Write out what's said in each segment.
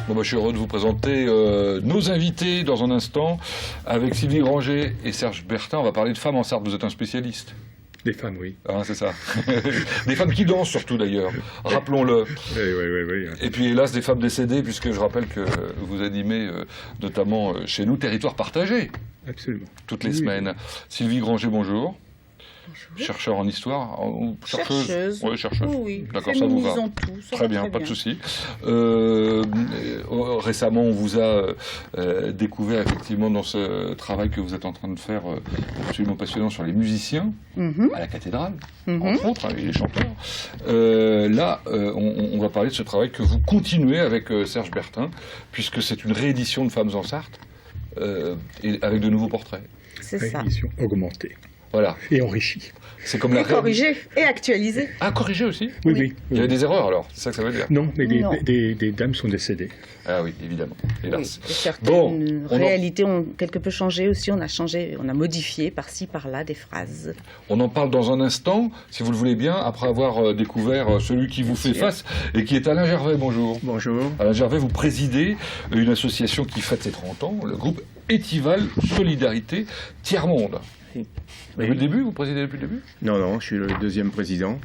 Bon, je suis heureux de vous présenter nos invités dans un instant avec Sylvie Granger et Serge Bertin. On va parler de femmes en Sarthe. Vous êtes un spécialiste. Des femmes, oui. Ah, c'est ça. Des femmes qui dansent surtout d'ailleurs, rappelons-le. Oui. Et puis hélas des femmes décédées, puisque je rappelle que vous animez notamment chez nous Territoire Partagé. Absolument. Toutes les semaines. Sylvie Granger, bonjour. Bonjour. Chercheur en histoire ou Chercheuse. Oui, chercheuse. Oui. D'accord, ça vous va. Tout, ça Très va bien, pas de souci. Récemment, on vous a découvert effectivement dans ce travail que vous êtes en train de faire absolument passionnant sur les musiciens à la cathédrale, entre autres, et les chanteurs. Là, on va parler de ce travail que vous continuez avec Serge Bertin, puisque c'est une réédition de Femmes en Sarthe, et avec de nouveaux portraits. C'est ça. Réédition augmentée. Voilà. Et enrichie. C'est comme la Corrigé et actualisé. Ah, corrigé aussi. Oui. Il y avait des erreurs alors, c'est ça que ça veut dire. Non, mais Non. des dames sont décédées. Ah oui, évidemment, hélas. Oui, et certaines réalités ont quelque peu changé aussi. On a modifié par-ci, par-là des phrases. On en parle dans un instant, si vous le voulez bien, après avoir découvert celui qui vous fait face et qui est Alain Gervais. Bonjour. Bonjour. Alain Gervais, vous présidez une association qui fête ses 30 ans, le groupe Étival Solidarité Tiers-Monde. Depuis le début, vous présidez depuis le début? Non, je suis le deuxième président.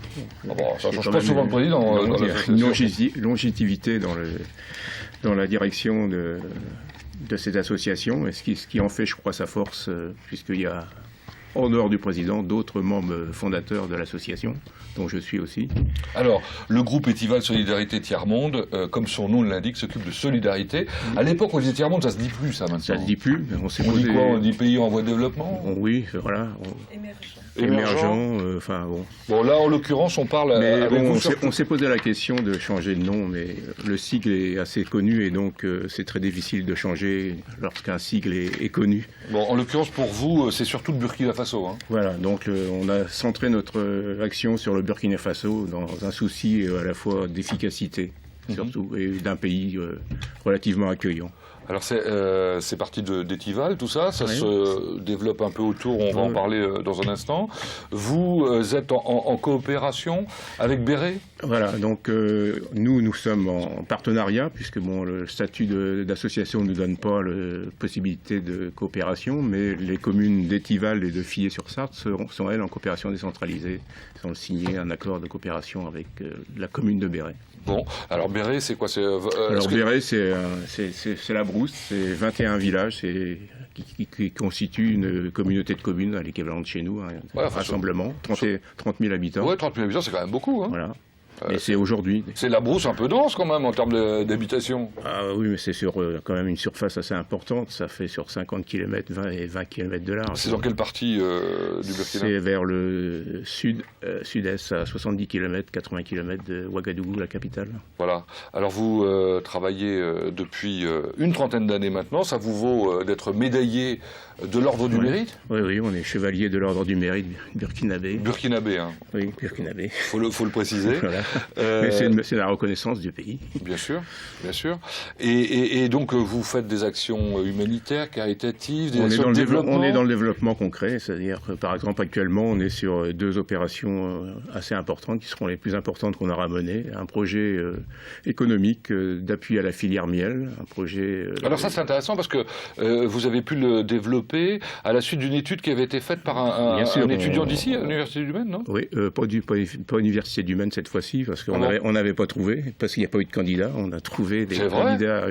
Ah bon, ça ne change pas souvent le président. Il y a une longévité dans la direction de cette association, et ce qui en fait, je crois, sa force, puisqu'il y a, en dehors du président, d'autres membres fondateurs de l'association, dont je suis aussi. Alors, le groupe Étival Solidarité Tiers-Monde, comme son nom l'indique, s'occupe de solidarité. À l'époque, on disait Tiers-Monde, ça se dit plus, ça, maintenant. Ça ne se dit plus, mais on s'est On posé... dit quoi? On dit pays en voie de développement? Oui, voilà. Émergent, enfin bon. Bon, là, en l'occurrence, on parle avec bon, vous on s'est posé la question de changer de nom, mais le sigle est assez connu et donc c'est très difficile de changer lorsqu'un sigle est connu. Bon, en l'occurrence, pour vous, c'est surtout le Burkina Faso. Hein. Voilà, donc on a centré notre action sur le Burkina Faso dans un souci à la fois d'efficacité, surtout, et d'un pays relativement accueillant. Alors c'est parti d'Étival, tout ça, ça se développe un peu autour, on va en parler dans un instant. Vous êtes en coopération avec Béret? Voilà, donc nous sommes en partenariat, puisque bon, le statut d'association ne nous donne pas la possibilité de coopération, mais les communes d'Étival et de Fillé-sur-Sarthe sont elles en coopération décentralisée. Elles ont signé un accord de coopération avec la commune de Béret. Bon, alors Béret, c'est quoi? Alors Béret, c'est la brousse, c'est 21 villages qui constituent une communauté de communes à l'équivalent de chez nous, un rassemblement, 30 000 habitants. Ouais, 30 000 habitants, c'est quand même beaucoup. Hein. Voilà. Et c'est aujourd'hui. C'est la brousse un peu dense quand même en termes d'habitation. Ah oui, mais c'est sur quand même une surface assez importante. Ça fait sur 50 km, 20 km de large. C'est dans quelle partie du Burkina? C'est vers le sud-est, à 70 km, 80 km de Ouagadougou, la capitale. Voilà. Alors vous travaillez depuis une trentaine d'années maintenant. Ça vous vaut d'être médaillé de l'Ordre du Mérite? Oui, on est chevalier de l'Ordre du Mérite burkinabé. Burkinabé, hein. Oui, burkinabé. Faut le préciser. Voilà. Mais c'est la reconnaissance du pays. Bien sûr, bien sûr. Et donc vous faites des actions humanitaires, caritatives, des actions de développement? On est dans le développement concret, c'est-à-dire que par exemple actuellement on est sur 2 opérations assez importantes qui seront les plus importantes qu'on aura menées. Un projet économique d'appui à la filière miel, un projet... Alors ça c'est intéressant parce que vous avez pu le développer à la suite d'une étude qui avait été faite par un étudiant d'ici, à l'Université du Maine, non? Oui, pas Université du Maine cette fois-ci, parce qu'on n'avait pas trouvé, parce qu'il n'y a pas eu de candidats. On a trouvé des candidats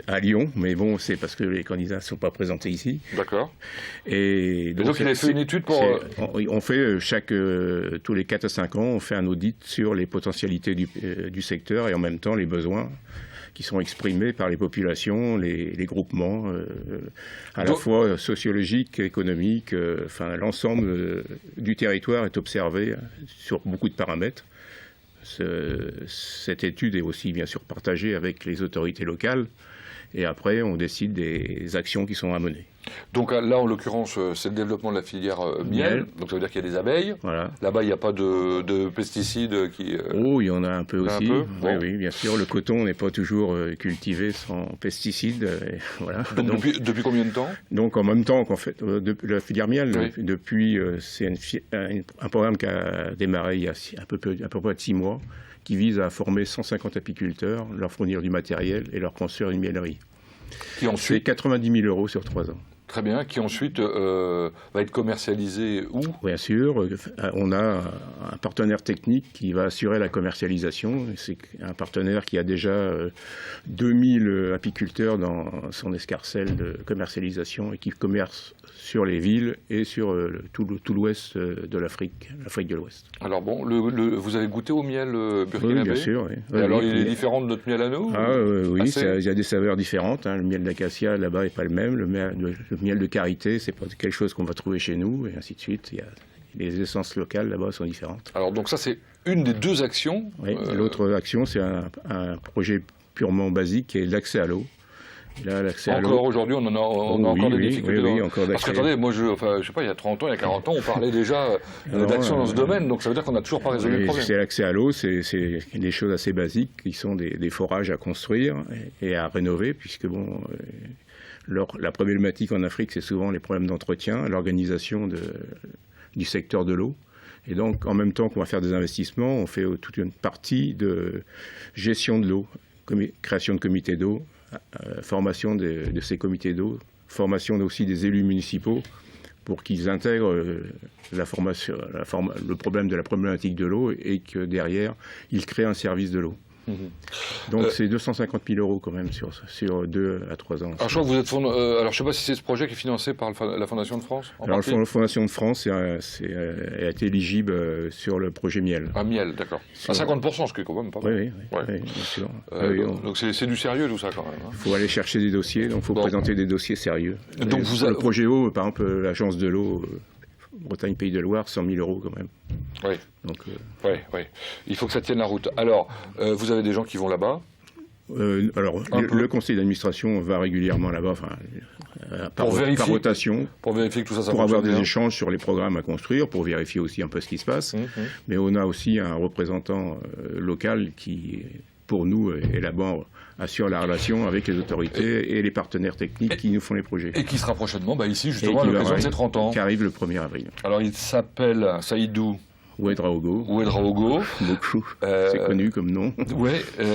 à Lyon, mais bon, c'est parce que les candidats ne sont pas présentés ici. D'accord. Et donc il a fait une étude pour... On fait tous les 4 à 5 ans, on fait un audit sur les potentialités du secteur et en même temps les besoins qui sont exprimés par les populations, les groupements, à la fois sociologiques, économiques, enfin l'ensemble du territoire est observé sur beaucoup de paramètres. Cette étude est aussi bien sûr partagée avec les autorités locales et après on décide des actions qui sont à mener. Donc là, en l'occurrence, c'est le développement de la filière miel. Donc ça veut dire qu'il y a des abeilles. Voilà. Là-bas, il n'y a pas de pesticides qui... Oh, il y en a un peu aussi. Bon. Oui, bien sûr. Le coton n'est pas toujours cultivé sans pesticides. Voilà. Donc depuis combien de temps? Donc en même temps qu'en fait, la filière miel, Oui. depuis, c'est un programme qui a démarré il y a à peu près de 6 mois, qui vise à former 150 apiculteurs, leur fournir du matériel et leur construire une miellerie. Qui C'est ensuite, 90 000 € sur 3 ans. très bien, qui ensuite va être commercialisé où? Bien sûr, on a un partenaire technique qui va assurer la commercialisation. C'est un partenaire qui a déjà 2000 apiculteurs dans son escarcelle de commercialisation et qui commerce sur les villes et sur tout l'ouest de l'Afrique de l'Ouest. Alors bon, vous avez goûté au miel burkinabé? Oui, bien sûr. Oui. Et alors, il est différent de notre miel à nous? Oui, Assez... il y a des saveurs différentes. Hein. Le miel d'acacia, là-bas, n'est pas le même. Le miel de karité, c'est pas quelque chose qu'on va trouver chez nous, et ainsi de suite. Les essences locales, là-bas, sont différentes. Alors, donc ça, c'est une des deux actions. Oui, l'autre action, c'est un projet purement basique, qui est l'accès à l'eau. Là, l'accès à l'eau. Encore aujourd'hui, on a encore des difficultés. Oui, encore parce que, attendez, moi, je sais pas, il y a 30 ans, il y a 40 ans, on parlait déjà d'action dans ce domaine, donc ça veut dire qu'on n'a toujours pas résolu le problème. C'est l'accès à l'eau, c'est des choses assez basiques, qui sont des forages à construire et à rénover, puisque bon... la problématique en Afrique, c'est souvent les problèmes d'entretien, l'organisation du secteur de l'eau. Et donc, en même temps qu'on va faire des investissements, on fait toute une partie de gestion de l'eau, création de comités d'eau, formation de ces comités d'eau, formation aussi des élus municipaux pour qu'ils intègrent le problème de la problématique de l'eau et que derrière, ils créent un service de l'eau. Donc c'est 250 000 € quand même sur 2 à 3 ans. Alors je crois que vous êtes alors je sais pas si c'est ce projet qui est financé par la Fondation de France. Alors la Fondation de France a été éligible sur le projet miel. Ah, miel, d'accord. À 50%, ce qui est quand même pas mal. Oui, bien sûr. Donc c'est du sérieux tout ça quand même. Il faut aller chercher des dossiers, donc il faut présenter des dossiers sérieux. Donc le projet eau, par exemple, l'agence de l'eau. Bretagne Pays de Loire, 100 000 € quand même. Oui. Donc, oui. Il faut que ça tienne la route. Alors, vous avez des gens qui vont là-bas? Le conseil d'administration va régulièrement là-bas, par rotation. Pour vérifier que tout ça pour avoir des échanges sur les programmes à construire, pour vérifier aussi un peu ce qui se passe. Mais on a aussi un représentant local qui, pour nous, élabore, assure la relation avec les autorités et les partenaires techniques qui nous font les projets. Et qui sera prochainement ici, justement, à l'occasion de ses 30 ans. Qui arrive le 1er avril. Alors, il s'appelle Saïdou Ouedraogo. Beaucoup. C'est connu comme nom. Oui,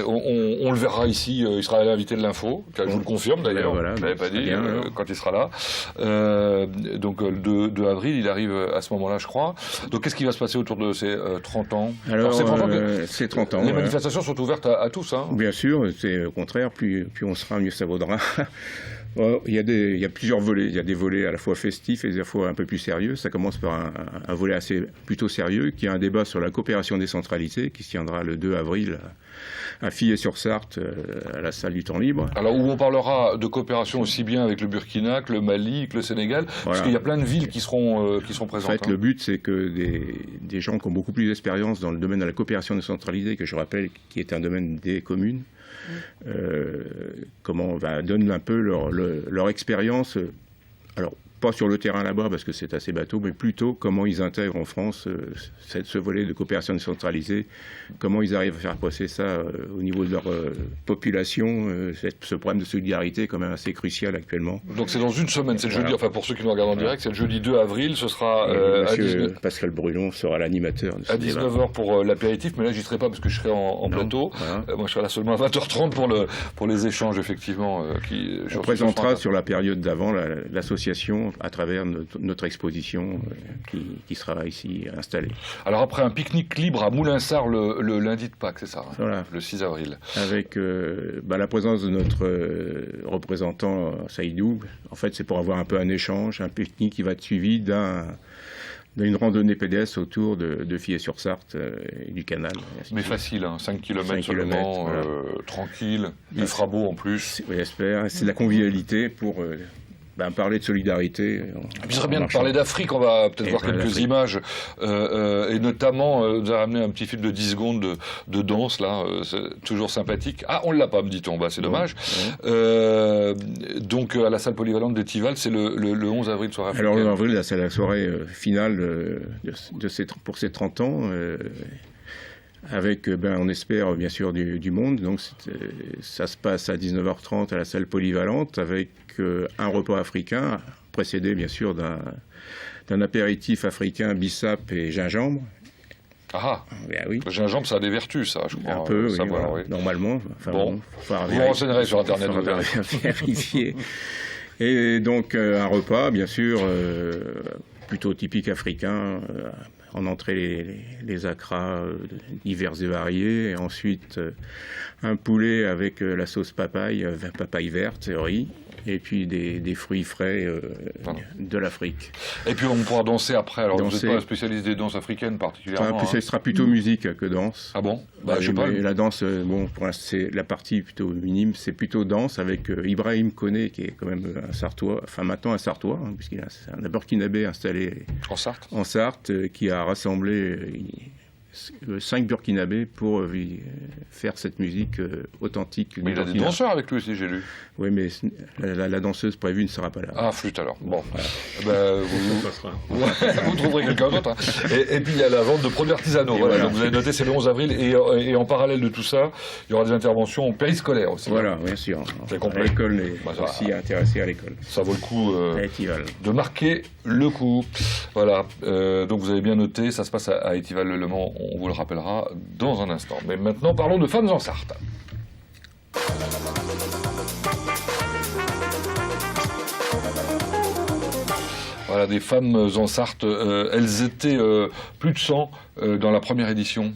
on le verra ici. Il sera l'invité de l'info. Je vous le confirme d'ailleurs. Voilà, je ne l'avais pas dit quand il sera là. Donc le 2 avril, il arrive à ce moment-là, je crois. Donc qu'est-ce qui va se passer autour de ces 30 ans? Alors ces 30 ans. Les manifestations sont ouvertes à tous. Hein. Bien sûr, c'est au contraire. Plus on sera, mieux ça vaudra. Il y a plusieurs volets. Il y a des volets à la fois festifs et des fois un peu plus sérieux. Ça commence par un volet plutôt sérieux, qui est un débat sur la coopération décentralisée, qui se tiendra le 2 avril à Fillers-sur-Sarthe, à la salle du temps libre. Alors où on parlera de coopération aussi bien avec le Burkina que le Mali, que le Sénégal, parce qu'il y a plein de villes qui seront présentes. En fait, le but, c'est que des gens qui ont beaucoup plus d'expérience dans le domaine de la coopération décentralisée, que je rappelle, qui est un domaine des communes, donnent un peu leur expérience, alors pas sur le terrain là-bas parce que c'est assez bateau, mais plutôt comment ils intègrent en France ce volet de coopération décentralisée, comment ils arrivent à faire passer ça au niveau de leur population, ce problème de solidarité est quand même assez crucial actuellement. Donc c'est dans une semaine, c'est le jeudi, enfin pour ceux qui nous regardent en direct, c'est le jeudi 2 avril, ce sera à 19h. Pascal Brulon sera l'animateur de ce débat. À 19h pour l'apéritif, mais là j'y serai pas parce que je serai en plateau. Voilà. Moi je serai là seulement à 20h30 pour les échanges effectivement. On présentera sur la période d'avant l'association à travers notre exposition qui sera ici installée. Alors après un pique-nique libre à Moulinsart le lundi de Pâques, c'est ça, hein, voilà. Le 6 avril. Avec la présence de notre représentant Saïdou, en fait c'est pour avoir un peu un échange, un pique-nique qui va être suivi d'une randonnée pédestre autour de Fillers-sur-Sarthe et du canal. Mais facile, 5 km seulement, tranquille, il fera beau en plus. Oui, j'espère. C'est de la convivialité pour parler de solidarité. Il serait bien de parler d'Afrique, on va peut-être voir quelques images, et notamment, vous avez ramené un petit film de 10 secondes de danse, là, c'est toujours sympathique. Ah, on ne l'a pas, me dit-on, c'est dommage. Donc, à la salle polyvalente d'Étival, c'est le 11 avril, soirée africaine. Alors, le 11 avril, c'est la soirée finale pour ces 30 ans, avec, on espère, bien sûr, du monde. Donc, ça se passe à 19h30 à la salle polyvalente, avec un repas africain, précédé, bien sûr, d'un apéritif africain, bissap et gingembre. Ah, oui. Le gingembre, ça a des vertus, ça, je crois. Un peu, savoir, oui. Normalement. Enfin, bon, vous vous renseignerez sur Internet. Vérifier. Et donc, un repas, bien sûr, plutôt typique africain. En entrée, les acras divers et variés. Et ensuite, un poulet avec la sauce papaye verte, riz. Et puis des fruits frais de l'Afrique. Et puis on pourra danser après. Alors vous n'êtes pas un spécialiste des danses africaines particulièrement. Ce sera plutôt musique que danse. Ah bon? Je sais pas. La danse, pour l'instant, c'est la partie plutôt minime. C'est plutôt danse avec Ibrahim Koné, qui est quand même un Sartois, enfin maintenant un Sartois, puisqu'il est un Burkinabé installé en Sarthe, qui a rassemblé 5 Burkinabés pour faire cette musique authentique. Mais il a des danseurs avec lui aussi, j'ai lu. Oui, mais la danseuse prévue ne sera pas là. Ah, flûte alors. Bon. Voilà. Vous trouverez quelqu'un d'autre. Hein. Et puis il y a la vente de produits artisanaux. Voilà. Donc vous avez noté, c'est le 11 avril. Et en parallèle de tout ça, il y aura des interventions périscolaires aussi. Voilà, bien sûr. L'école est aussi intéressée à l'école. Ça vaut le coup de marquer le coup. Voilà. Donc vous avez bien noté, ça se passe à Étival-le Mans. On vous le rappellera dans un instant. Mais maintenant, parlons de femmes en Sarthe. Voilà, des femmes en Sarthe. Elles étaient plus de 100 dans la première édition.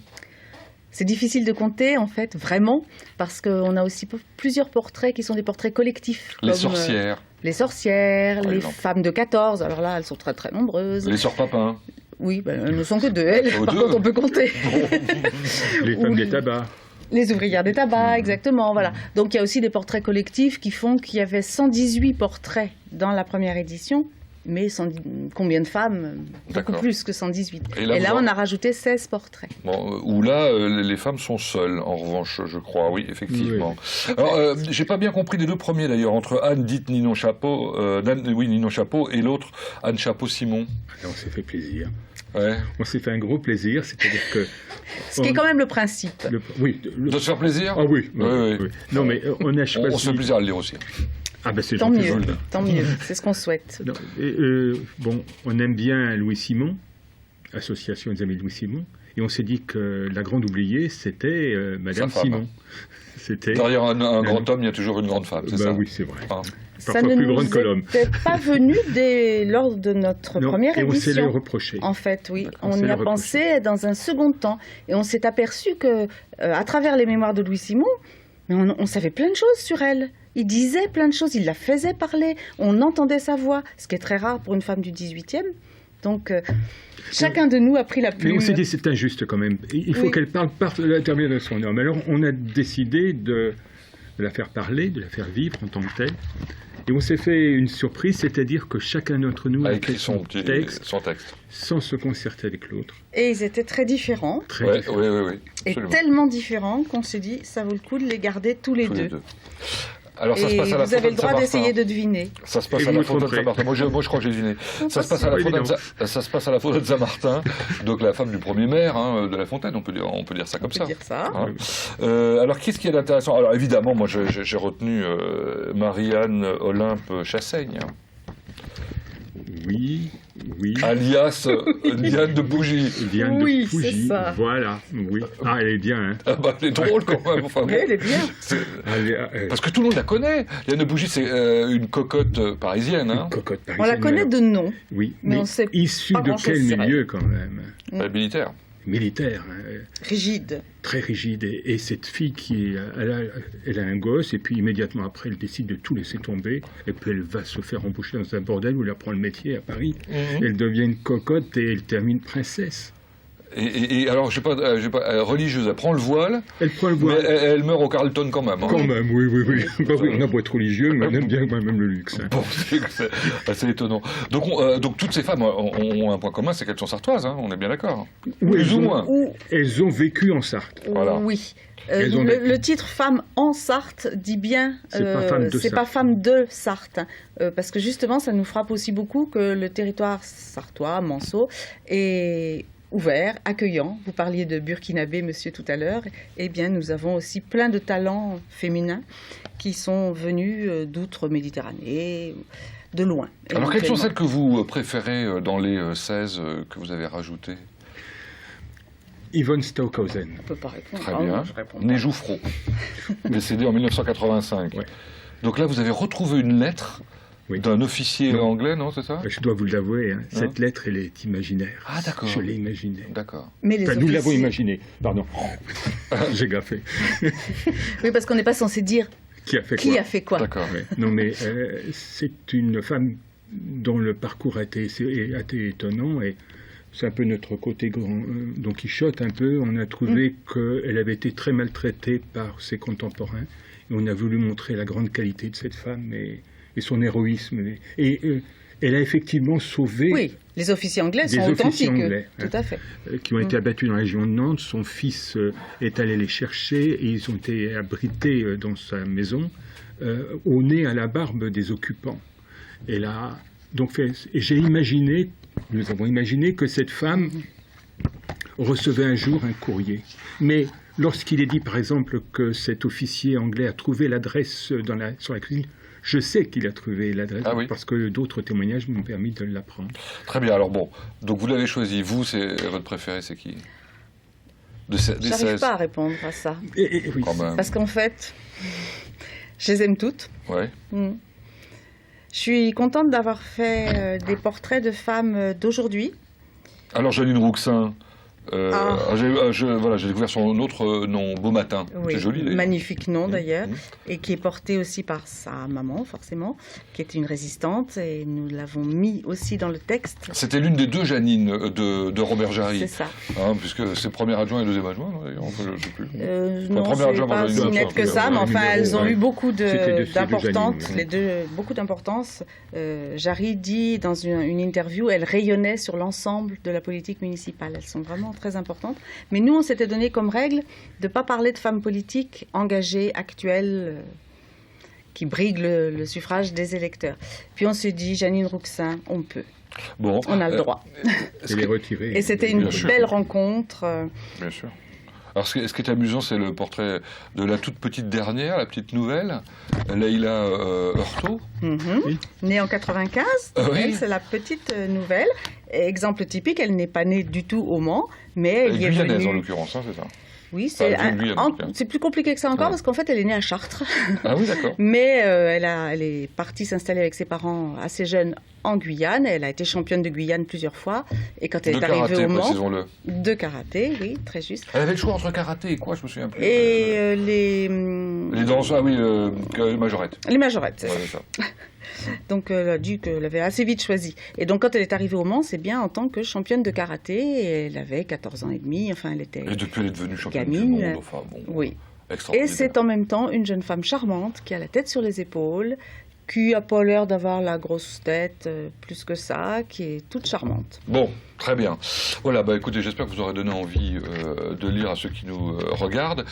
C'est difficile de compter, en fait, vraiment, parce qu'on a aussi plusieurs portraits qui sont des portraits collectifs. Les sorcières. Les sorcières, les femmes de 14. Alors là, elles sont très, très nombreuses. Les sœurs Papin. Oui, elles ne sont que 2, elles. Par contre, on peut compter. Les femmes des tabacs. Les ouvrières des tabacs, exactement, voilà. Donc il y a aussi des portraits collectifs qui font qu'il y avait 118 portraits dans la première édition, mais combien de femmes? Beaucoup plus que 118. Et là, on a rajouté 16 portraits. Bon, où là, les femmes sont seules, en revanche, je crois, oui, effectivement. Oui. Alors, j'ai pas bien compris les deux premiers, d'ailleurs, entre Anne, dite Ninon Chapeau, Ninon Chapeau, et l'autre, Anne Chapeau-Simon. On s'est fait plaisir. Ouais. On s'est fait un gros plaisir, c'est-à-dire que... Ce qui est quand même le principe. De se faire plaisir? Ah oui. Non, mais on a choisi... On se fait plaisir à le lire aussi. Ah ben c'est tant mieux, c'est ce qu'on souhaite. Non, on aime bien Louis Simon, Association des Amis de Louis Simon, et on s'est dit que la grande oubliée, c'était Madame Simon. Derrière un grand homme, il y a toujours une grande femme, c'est ça? Oui, c'est vrai. Ça ne nous était pas venu lors de notre première édition. Et on s'est le reproché. En fait, oui. On y a pensé dans un second temps. Et on s'est aperçu que, à travers les mémoires de Louis Simon, on savait plein de choses sur elle. Il disait plein de choses, il la faisait parler, on entendait sa voix, ce qui est très rare pour une femme du 18e. Donc, chacun de nous a pris la plume. Mais on s'est dit, c'est injuste quand même. Il faut qu'elle parle par l'intermédiaire de son homme. Alors, on a décidé de la faire parler, de la faire vivre en tant que telle. Et on s'est fait une surprise, c'est-à-dire que chacun d'entre nous a écrit son texte sans se concerter avec l'autre. Et ils étaient très différents. Oui. Et tellement différents qu'on s'est dit, ça vaut le coup de les garder tous les deux. Alors, ça se passe à la vous avez le droit d'essayer de deviner. Ça se passe à la Fontaine de Saint-Martin. Moi, je crois que j'ai deviné. Ça se passe à la Fontaine de Saint-Martin, donc la femme du premier maire de la Fontaine, on peut dire ça comme ça. Alors, qu'est-ce qui est intéressant? Alors, évidemment, moi, j'ai retenu Marie-Anne Olympe Chassaigne. Oui. Alias Liane de Bougie. Liane de Bougie, c'est ça. Voilà, oui. Ah, elle est bien, hein. Elle est drôle quand même. Enfin, oui, elle est bien. Parce que tout le monde la connaît. Liane de Bougie, c'est une cocotte parisienne. Une cocotte parisienne. On la connaît de nom. Oui, mais on sait issue de quel milieu quand même? Militaire. Militaire. Rigide. Très rigide. Et cette fille, elle a un gosse, et puis immédiatement après, elle décide de tout laisser tomber, et puis elle va se faire embaucher dans un bordel où elle apprend le métier à Paris. Elle devient une cocotte et elle termine princesse. Et alors, je sais pas, religieuse, elle prend le voile. Elle prend le voile. Mais elle meurt au Carlton quand même. Hein. Quand même, oui. Bah oui, on a beau être religieux, mais on aime bien quand même le luxe. Hein. Bon, c'est assez étonnant. Donc toutes ces femmes ont un point commun, c'est qu'elles sont sartoises, hein, on est bien d'accord. Oui, plus ou moins. Elles ont vécu en Sarthe. Voilà. Oui. Le titre Femme en Sarthe dit bien, c'est pas femme de Sarthe, parce que justement ça nous frappe aussi beaucoup que le territoire sartois, Manceau, est ouvert, accueillant. Vous parliez de Burkinabé, monsieur, tout à l'heure. Eh bien, nous avons aussi plein de talents féminins qui sont venus d'outre-Méditerranée, de loin. Alors, quelles sont celles que vous préférez dans les 16 que vous avez rajoutées? Yvonne Stockhausen. On ne peut pas répondre. Très bien. Né Jouffreau, décédé en 1985. Ouais. Donc là, vous avez retrouvé une lettre d'un officier anglais, non, c'est ça? Je dois vous l'avouer, hein, cette lettre, elle est imaginaire. Ah, d'accord. Je l'ai imaginée. D'accord. Mais les nous l'avons imaginée. Pardon. J'ai gaffé. Oui, parce qu'on n'est pas censé dire qui a fait quoi. D'accord. Ouais. Non, mais c'est une femme dont le parcours a été étonnant et c'est un peu notre côté Don Quichotte un peu. On a trouvé qu'elle avait été très maltraitée par ses contemporains et on a voulu montrer la grande qualité de cette femme et son héroïsme. Et elle a effectivement sauvé... Oui, les officiers anglais sont authentiques. Tout à fait. Qui ont été abattus dans la région de Nantes. Son fils est allé les chercher et ils ont été abrités dans sa maison, au nez à la barbe des occupants. Et là, donc, nous avons imaginé que cette femme recevait un jour un courrier. Mais lorsqu'il est dit, par exemple, que cet officier anglais a trouvé l'adresse sur la cuisine, je sais qu'il a trouvé l'adresse parce que d'autres témoignages m'ont permis de l'apprendre. Très bien, alors bon, donc vous l'avez choisi. Vous, votre préféré, c'est qui? J'arrive pas à répondre à ça. Oui. Parce qu'en fait, je les aime toutes. Ouais. Je suis contente d'avoir fait des portraits de femmes d'aujourd'hui. Alors, Janine Rouxin, j'ai découvert son autre nom, Beau Matin. Oui, c'est joli, d'ailleurs. Magnifique nom, d'ailleurs, et qui est porté aussi par sa maman, forcément, qui était une résistante, et nous l'avons mis aussi dans le texte. C'était l'une des deux Janine de Robert Jarry. C'est ça. Puisque c'est premier adjoint et deuxième adjoint, d'ailleurs, je ne sais plus. Non, c'est pas si net que ça, mais enfin, elles ont eu beaucoup d'importance, les deux, beaucoup d'importance. Jarry dit dans une interview, elles rayonnaient sur l'ensemble de la politique municipale. Elles sont vraiment très importante. Mais nous, on s'était donné comme règle de ne pas parler de femmes politiques engagées, actuelles, qui briguent le suffrage des électeurs. Puis on s'est dit, Janine Rouxin, on peut. Bon, on a le droit. Et c'était une belle rencontre. Bien sûr. Alors, ce qui est amusant, c'est le portrait de la toute petite dernière, la petite nouvelle, Leïla Heurtaud. Née en 95, c'est la petite nouvelle. Exemple typique, elle n'est pas née du tout au Mans, mais elle y est venue... Guyanaise, en l'occurrence, c'est ça? Oui, c'est plus compliqué que ça encore, parce qu'en fait, elle est née à Chartres. Ah oui, d'accord. Mais elle est partie s'installer avec ses parents assez jeunes en Guyane. Elle a été championne de Guyane plusieurs fois. Et quand elle est arrivée au Mans... De karaté, oui, très juste. Elle avait le choix entre karaté et quoi, je me souviens plus. Et les danses, les majorettes. Les majorettes, c'est ça. Donc elle a dit qu'elle avait assez vite choisi. Et donc quand elle est arrivée au Mans, c'est bien en tant que championne de karaté. Et elle avait 14 ans et demi, enfin elle était... Et depuis elle est devenue championne du monde, enfin bon... Oui. Et c'est en même temps une jeune femme charmante qui a la tête sur les épaules, qui n'a pas l'air d'avoir la grosse tête plus que ça, qui est toute charmante. Bon, très bien. Voilà, écoutez, j'espère que vous aurez donné envie de lire à ceux qui nous regardent.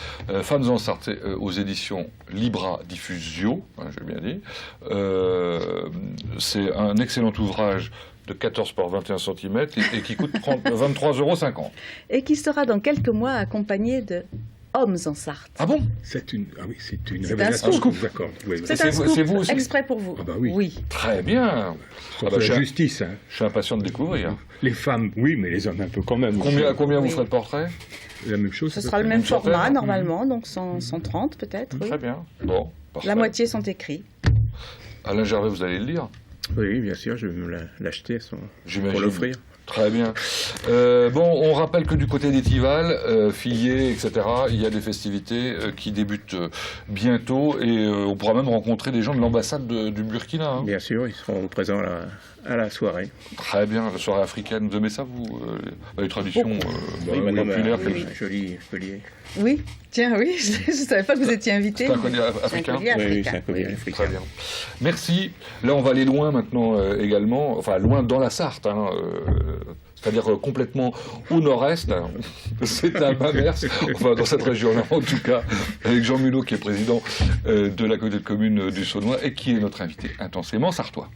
Femmes en Sarthe, aux éditions Libra Diffusio, j'ai bien dit. C'est un excellent ouvrage de 14 par 21 cm et qui coûte 23,50 €. Et qui sera dans quelques mois accompagné de Hommes en Sarthe. Ah bon? C'est une révélation que je vous accorde. C'est un scoop, c'est vous aussi? Exprès pour vous. Ah bah oui. Très bien. La justice. Je suis impatient de découvrir. Les femmes, oui, mais les hommes un peu quand même. Combien vous ferez de portraits? La même chose. Ce sera le même format, normalement, donc 130 peut-être. Très bien. Bon, parfait. La moitié sont écrits. Alain Gervais, vous allez le lire? Oui, bien sûr, je vais me l'acheter pour l'offrir. Très bien. On rappelle que du côté d'Étival, Fillier, etc., il y a des festivités qui débutent bientôt et on pourra même rencontrer des gens de l'ambassade du Burkina. Hein. Bien sûr, ils seront présents à la soirée. Très bien, la soirée africaine. Vous aimez ça, vous les traditions populaires Joli collier. Oui, tiens, oui, je ne savais pas que vous étiez invité. C'est un collier africain. Oui, c'est un collier africain. Très bien. Merci. Là, on va aller loin maintenant également, enfin loin dans la Sarthe, hein, c'est-à-dire complètement au nord-est. C'est à Mamers, enfin dans cette région-là en tout cas, avec Jean Mulot qui est président de la communauté de communes du Saunois et qui est notre invité intensément sartois.